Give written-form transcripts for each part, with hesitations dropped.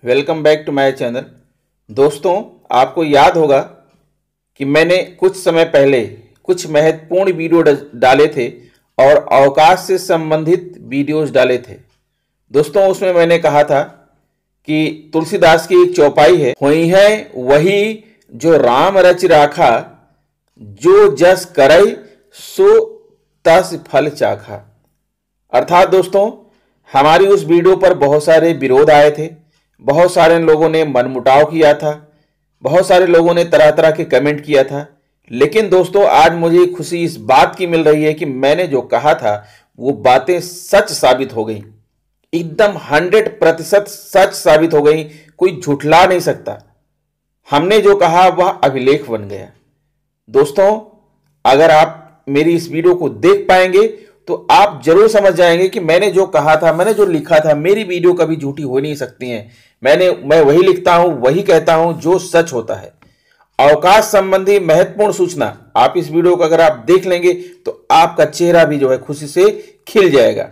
Welcome back to my channel. दोस्तों, आपको याद होगा कि मैंने कुछ समय पहले कुछ महत्वपूर्ण वीडियो डाले थे और अवकाश से संबंधित वीडियोस डाले थे। दोस्तों, उसमें मैंने कहा था कि तुलसीदास की एक चौपाई है, हुई है वही जो राम रच राखा, जो जस करई सो तस फल चाखा। अर्थात दोस्तों, हमारी उस वीडियो पर बहुत सारे विरोध आए थे, बहुत सारे लोगों ने मनमुटाव किया था, बहुत सारे लोगों ने तरह तरह के कमेंट किया था। लेकिन दोस्तों, आज मुझे खुशी इस बात की मिल रही है कि मैंने जो कहा था वो बातें सच साबित हो गई, एकदम 100% सच साबित हो गई। कोई झुठला नहीं सकता। हमने जो कहा वह अभिलेख बन गया। दोस्तों, अगर आप मेरी इस वीडियो को देख पाएंगे तो आप जरूर समझ जाएंगे कि मैंने जो कहा था, मैंने जो लिखा था, मेरी वीडियो कभी झूठी हो नहीं सकती हैं। मैं वही लिखता हूं, वही कहता हूं जो सच होता है। अवकाश संबंधी महत्वपूर्ण सूचना आप इस वीडियो को अगर आप देख लेंगे तो आपका चेहरा भी जो है खुशी से खिल जाएगा।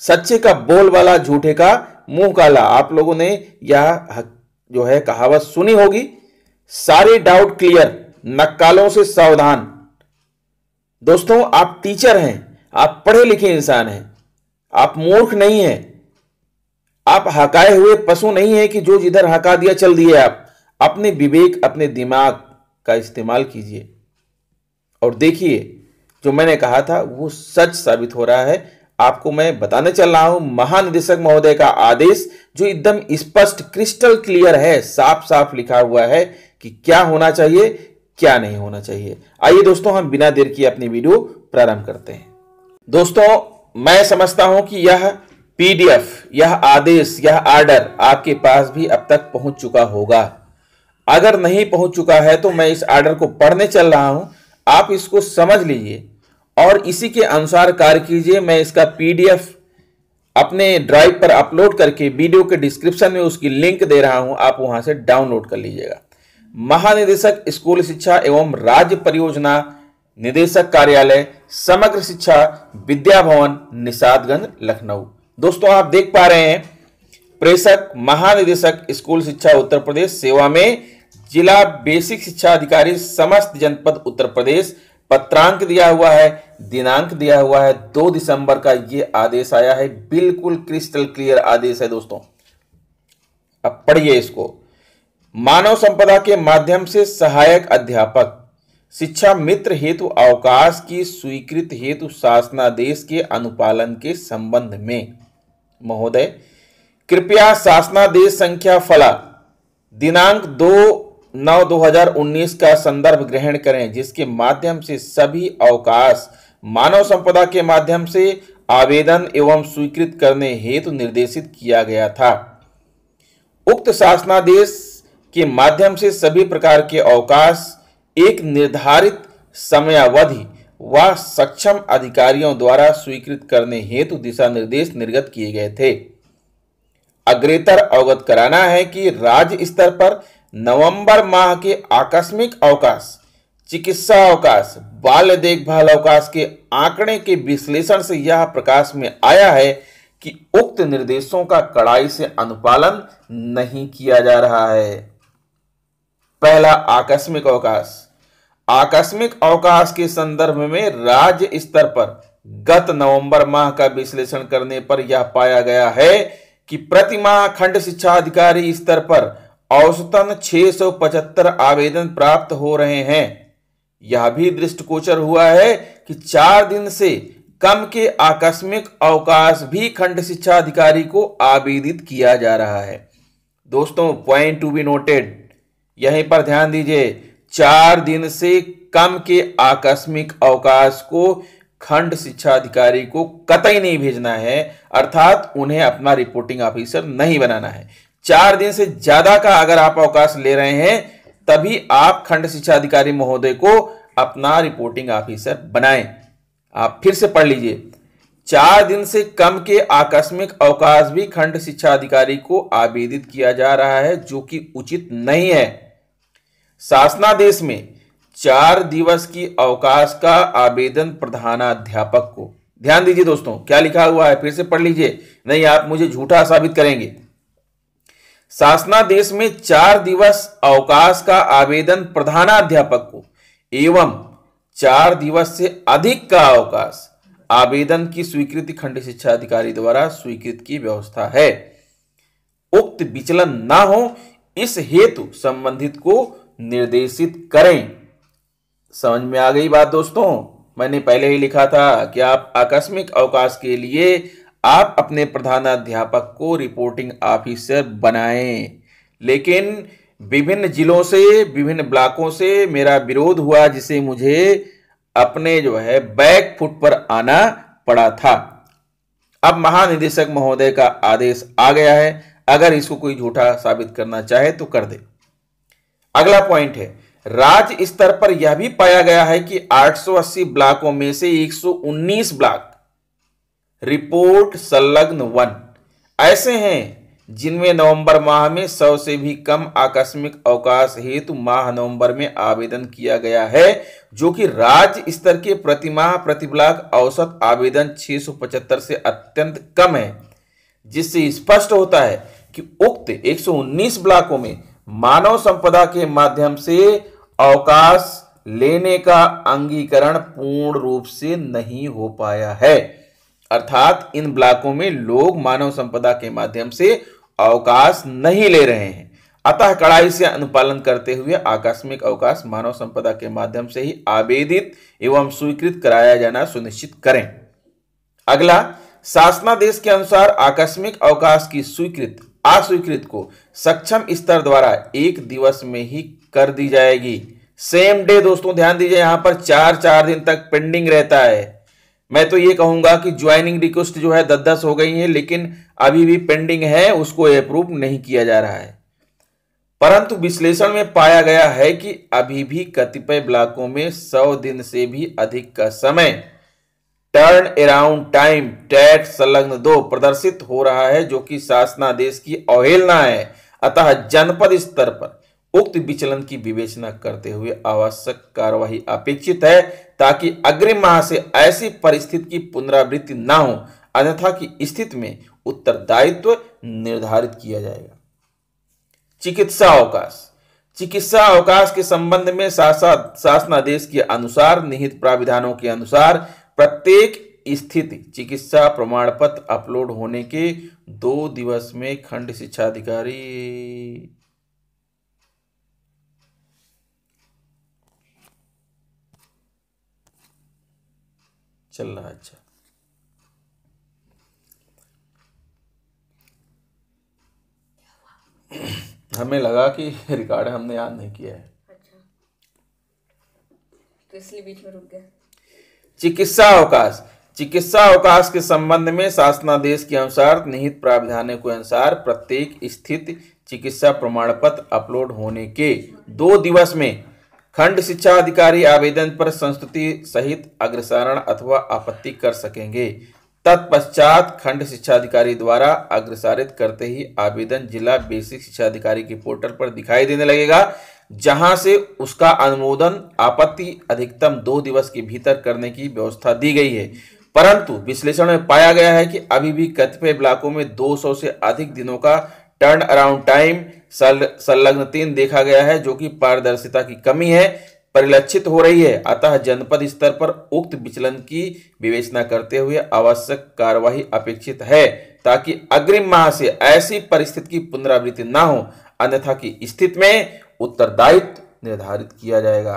सच्चे का बोल वाला, झूठे का मुंह काला। आप लोगों ने यह जो है कहावत सुनी होगी। सारे डाउट क्लियर, नक्कालों से सावधान। दोस्तों, आप टीचर हैं, आप पढ़े लिखे इंसान हैं, आप मूर्ख नहीं हैं, आप हकाए हुए पशु नहीं है कि जो जिधर हका दिया चल दिए। आप अपने विवेक, अपने दिमाग का इस्तेमाल कीजिए और देखिए जो मैंने कहा था वो सच साबित हो रहा है। आपको मैं बताने चल रहा हूं महानिदेशक महोदय का आदेश, जो एकदम स्पष्ट क्रिस्टल क्लियर है, साफ साफ लिखा हुआ है कि क्या होना चाहिए, क्या नहीं होना चाहिए। आइए दोस्तों, हम बिना देर किए अपनी वीडियो प्रारंभ करते हैं। दोस्तों, मैं समझता हूं कि यह पीडीएफ, यह आदेश, यह आर्डर आपके पास भी अब तक पहुंच चुका होगा। अगर नहीं पहुंच चुका है तो मैं इस आर्डर को पढ़ने चल रहा हूं, आप इसको समझ लीजिए और इसी के अनुसार कार्य कीजिए। मैं इसका पीडीएफ अपने ड्राइव पर अपलोड करके वीडियो के डिस्क्रिप्शन में उसकी लिंक दे रहा हूं, आप वहां से डाउनलोड कर लीजिएगा। महानिदेशक स्कूल शिक्षा एवं राज्य परियोजना निदेशक कार्यालय, समग्र शिक्षा, विद्या भवन, निषादगंज, लखनऊ। दोस्तों, आप देख पा रहे हैं प्रेषक महानिदेशक स्कूल शिक्षा उत्तर प्रदेश, सेवा में जिला बेसिक शिक्षा अधिकारी, समस्त जनपद उत्तर प्रदेश। पत्रांक दिया हुआ है, दिनांक दिया हुआ है, 2 दिसंबर का ये आदेश आया है। बिल्कुल क्रिस्टल क्लियर आदेश है दोस्तों। अब पढ़िए इसको। मानव संपदा के माध्यम से सहायक अध्यापक शिक्षा मित्र हेतु अवकाश की स्वीकृति हेतु शासनादेश के अनुपालन के संबंध में महोदय कृपया शासनादेश संख्या फला दिनांक 2/9/2019 का संदर्भ ग्रहण करें, जिसके माध्यम से सभी अवकाश मानव संपदा के माध्यम से आवेदन एवं स्वीकृत करने हेतु निर्देशित किया गया था। उक्त शासनादेश के माध्यम से सभी प्रकार के अवकाश एक निर्धारित समयावधि व सक्षम अधिकारियों द्वारा स्वीकृत करने हेतु दिशा निर्देश निर्गत किए गए थे। अग्रेतर अवगत कराना है कि राज्य स्तर पर नवंबर माह के आकस्मिक अवकाश, चिकित्सा अवकाश, बाल देखभाल अवकाश के आंकड़े के विश्लेषण से यह प्रकाश में आया है कि उक्त निर्देशों का कड़ाई से अनुपालन नहीं किया जा रहा है। पहला, आकस्मिक अवकाश। आकस्मिक अवकाश के संदर्भ में राज्य स्तर पर गत नवंबर माह का विश्लेषण करने पर यह पाया गया है कि प्रति माह खंड शिक्षा अधिकारी स्तर पर औसतन 675 आवेदन प्राप्त हो रहे हैं। यह भी दृष्टिगोचर हुआ है कि 4 दिन से कम के आकस्मिक अवकाश भी खंड शिक्षा अधिकारी को आवेदित किया जा रहा है। दोस्तों, पॉइंट टू बी नोटेड, यहीं पर ध्यान दीजिए। 4 दिन से कम के आकस्मिक अवकाश को खंड शिक्षा अधिकारी को कतई नहीं भेजना है, अर्थात उन्हें अपना रिपोर्टिंग ऑफिसर नहीं बनाना है। 4 दिन से ज्यादा का अगर आप अवकाश ले रहे हैं तभी आप खंड शिक्षा अधिकारी महोदय को अपना रिपोर्टिंग ऑफिसर बनाएं। आप फिर से पढ़ लीजिए। 4 दिन से कम के आकस्मिक अवकाश भी खंड शिक्षा अधिकारी को आवेदित किया जा रहा है, जो कि उचित नहीं है। शासनादेश में 4 दिवस की अवकाश का आवेदन प्रधानाध्यापक को, ध्यान दीजिए दोस्तों क्या लिखा हुआ है, फिर से पढ़ लीजिए, नहीं आप मुझे झूठा साबित करेंगे। शासनादेश में 4 दिवस अवकाश का आवेदन प्रधानाध्यापक को एवं 4 दिवस से अधिक का अवकाश आवेदन की स्वीकृति खंड शिक्षा अधिकारी द्वारा स्वीकृत की व्यवस्था है। उक्त विचलन न हो इस हेतु संबंधित को निर्देशित करें। समझ में आ गई बात दोस्तों? मैंने पहले ही लिखा था कि आप आकस्मिक अवकाश के लिए आप अपने प्रधानाध्यापक को रिपोर्टिंग ऑफिसर बनाएं, लेकिन विभिन्न जिलों से, विभिन्न ब्लॉकों से मेरा विरोध हुआ, जिसे मुझे अपने बैक फुट पर आना पड़ा था। अब महानिदेशक महोदय का आदेश आ गया है, अगर इसको कोई झूठा साबित करना चाहे तो कर दे। अगला पॉइंट है, राज्य स्तर पर यह भी पाया गया है कि 880 ब्लॉकों में से 119 ब्लॉक रिपोर्ट संलग्न 1 ऐसे हैं जिनमें नवंबर माह में 100 से भी कम आकस्मिक अवकाश हेतु माह नवंबर में आवेदन किया गया है, जो कि राज्य स्तर के प्रति माह प्रति ब्लॉक औसत आवेदन 675 से अत्यंत कम है, जिससे स्पष्ट होता है कि उक्त 119 ब्लॉकों में मानव संपदा के माध्यम से अवकाश लेने का अंगीकरण पूर्ण रूप से नहीं हो पाया है। अर्थात इन ब्लॉकों में लोग मानव संपदा के माध्यम से अवकाश नहीं ले रहे हैं। अतः कड़ाई से अनुपालन करते हुए आकस्मिक अवकाश मानव संपदा के माध्यम से ही आवेदित एवं स्वीकृत कराया जाना सुनिश्चित करें। अगला, शासनादेश के अनुसार आकस्मिक अवकाश की स्वीकृत अस्वीकृत को सक्षम स्तर द्वारा 1 दिवस में ही कर दी जाएगी। सेम डे दोस्तों, ध्यान दीजिए, यहां पर 4 दिन तक पेंडिंग रहता है। मैं तो ये कहूंगा कि ज्वाइनिंग रिक्वेस्ट 10 हो गई है, लेकिन अभी भी पेंडिंग है, उसको अप्रूव नहीं किया जा रहा है। परंतु विश्लेषण में पाया गया है कि अभी भी कतिपय ब्लॉकों में 100 दिन से भी अधिक का समय टर्न अराउंड टाइम टैट संलग्न 2 प्रदर्शित हो रहा है, जो कि शासनादेश की अवहेलना है। अतः जनपद स्तर पर उक्त विचलन की विवेचना करते हुए आवश्यक कार्यवाही अपेक्षित है, ताकि अग्रिम माह से ऐसी परिस्थिति की पुनरावृत्ति न हो, अन्यथा की स्थिति में उत्तरदायित्व निर्धारित किया जाएगा। चिकित्सा अवकाश। चिकित्सा अवकाश के संबंध में शासनादेश के अनुसार निहित प्राविधानों के अनुसार प्रत्येक स्थिति चिकित्सा प्रमाण पत्र अपलोड होने के 2 दिवस में खंड शिक्षा अधिकारी चल रहा। अच्छा, हमें लगा कि रिकॉर्ड हमने याद नहीं किया है। अच्छा, तो इसलिए बीच में रुक गया। चिकित्सा अवकाश। चिकित्सा अवकाश के संबंध में शासनादेश के अनुसार निहित प्राविधानों के अनुसार प्रत्येक स्थिति चिकित्सा प्रमाण पत्र अपलोड होने के 2 दिवस में खंड शिक्षा अधिकारी आवेदन पर संस्तुति सहित अग्रसारण अथवा आपत्ति कर सकेंगे। तत्पश्चात खंड शिक्षा अधिकारी द्वारा अग्रसारित करते ही आवेदन जिला बेसिक शिक्षा अधिकारी के पोर्टल पर दिखाई देने लगेगा, जहां से उसका अनुमोदन आपत्ति अधिकतम 2 दिवस के भीतर करने की व्यवस्था दी गई है। परंतु विश्लेषण में पाया गया है कि अभी भी कतिपय ब्लॉकों में 200 से अधिक दिनों का टर्न अराउंड टाइम संलग्न 3 देखा गया है, जो कि पारदर्शिता की कमी है परिलक्षित हो रही है। अतः जनपद स्तर पर उक्त विचलन की विवेचना करते हुए आवश्यक कार्यवाही अपेक्षित है, ताकि अग्रिम माह से ऐसी परिस्थिति की पुनरावृत्ति न हो, अन्यथा की स्थिति में उत्तरदायित्व निर्धारित किया जाएगा।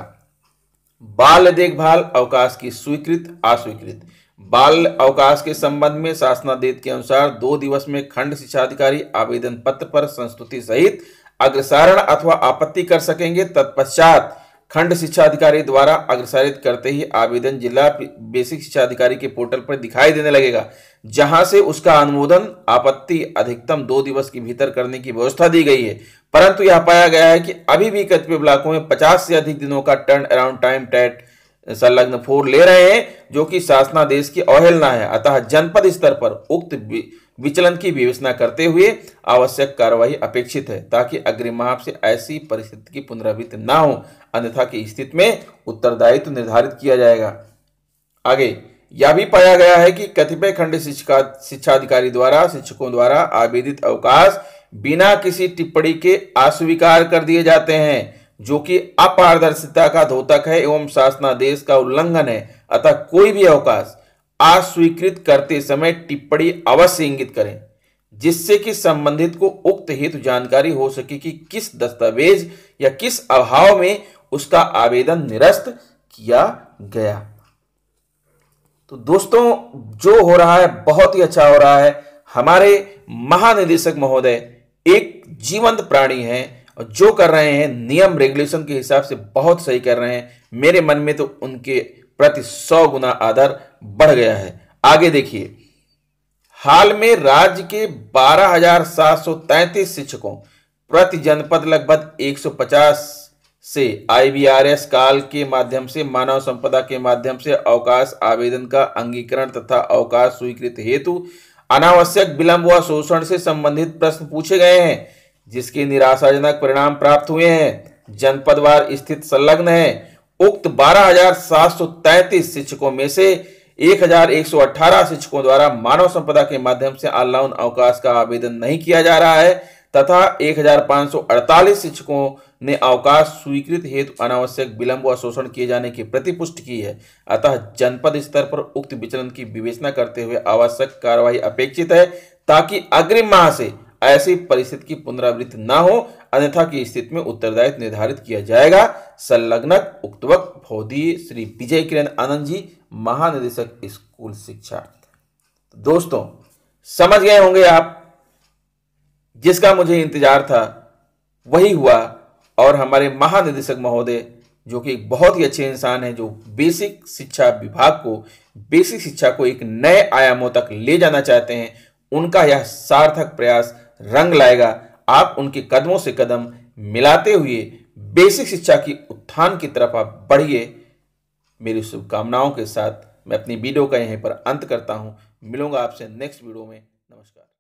बाल देखभाल अवकाश की स्वीकृत अस्वीकृत। बाल अवकाश के संबंध में शासनादेश के अनुसार 2 दिवस में खंड शिक्षा अधिकारी आवेदन पत्र पर संस्तुति सहित अग्रसारण अथवा आपत्ति कर सकेंगे। तत्पश्चात खंड शिक्षा अधिकारी द्वारा अग्रसारित करते ही आवेदन जिला बेसिक शिक्षा अधिकारी के पोर्टल पर दिखाई देने लगेगा, जहां से उसका अनुमोदन आपत्ति अधिकतम 2 दिवस के भीतर करने की व्यवस्था दी गई है। परंतु यह पाया गया है कि अभी भी कतिपय ब्लॉकों में 50 से अधिक दिनों का टर्न अराउंड टाइम टैट संलग्न 4 ले रहे हैं, जो कि शासनादेश की अवहेलना है। अतः जनपद स्तर पर उक्त विचलन की विवेचना करते हुए आवश्यक कार्यवाही अपेक्षित है, ताकि अग्रिम माह से ऐसी परिस्थिति की पुनरावृत्ति न हो, अन्यथा की स्थिति में उत्तरदायित्व निर्धारित किया जाएगा। आगे यह भी पाया गया है कि कतिपय खंड शिक्षा अधिकारी द्वारा शिक्षकों द्वारा आवेदित अवकाश बिना किसी टिप्पणी के अस्वीकार कर दिए जाते हैं, जो कि अपारदर्शिता का द्योतक है एवं शासनादेश का उल्लंघन है। अतः कोई भी अवकाश अस्वीकृत करते समय टिप्पणी अवश्य इंगित करें, जिससे कि संबंधित को उक्त हेतु जानकारी हो सके कि किस दस्तावेज या किस अभाव में उसका आवेदन निरस्त किया गया। तो दोस्तों, जो हो रहा है बहुत ही अच्छा हो रहा है। हमारे महानिदेशक महोदय एक जीवंत प्राणी हैं और जो कर रहे हैं नियम रेगुलेशन के हिसाब से बहुत सही कर रहे हैं। मेरे मन में तो उनके प्रति 100 गुना आदर बढ़ गया है। आगे देखिए, हाल में राज्य के 12,733 शिक्षकों प्रति जनपद लगभग 150 से IVRS काल के माध्यम से मानव संपदा के माध्यम से अवकाश आवेदन का अंगीकरण तथा अवकाश स्वीकृत हेतु अनावश्यक विलंब व शोषण से संबंधित प्रश्न पूछे गए हैं, जिसके निराशाजनक परिणाम प्राप्त हुए हैं। जनपदवार स्थित संलग्न है। उक्त 12,733 शिक्षकों में से 1,118 शिक्षकों द्वारा मानव संपदा के माध्यम से ऑनलाइन अवकाश का आवेदन नहीं किया जा रहा है तथा 1,548 शिक्षकों ने अवकाश स्वीकृत हेतु अनावश्यक विलंब व शोषण किए जाने की प्रतिपुष्टि की है। अतः जनपद स्तर पर उक्त विचलन की विवेचना करते हुए आवश्यक कार्यवाही अपेक्षित है, ताकि अग्रिम माह से ऐसी परिस्थिति की पुनरावृत्ति न हो, अन्यथा की स्थिति में उत्तरदायित्व निर्धारित किया जाएगा। संलग्नक उक्त वक्त भौदीय श्री विजय किरण आनंद जी, महानिदेशक स्कूल शिक्षा। दोस्तों, समझ गए होंगे आप, जिसका मुझे इंतजार था वही हुआ और हमारे महानिदेशक महोदय, जो कि एक बहुत ही अच्छे इंसान हैं, जो बेसिक शिक्षा विभाग को, बेसिक शिक्षा को एक नए आयामों तक ले जाना चाहते हैं, उनका यह सार्थक प्रयास रंग लाएगा। आप उनके कदमों से कदम मिलाते हुए बेसिक शिक्षा की उत्थान की तरफ आप बढ़िए। मेरी शुभकामनाओं के साथ मैं अपनी वीडियो का यहीं पर अंत करता हूं। मिलूंगा आपसे नेक्स्ट वीडियो में। नमस्कार।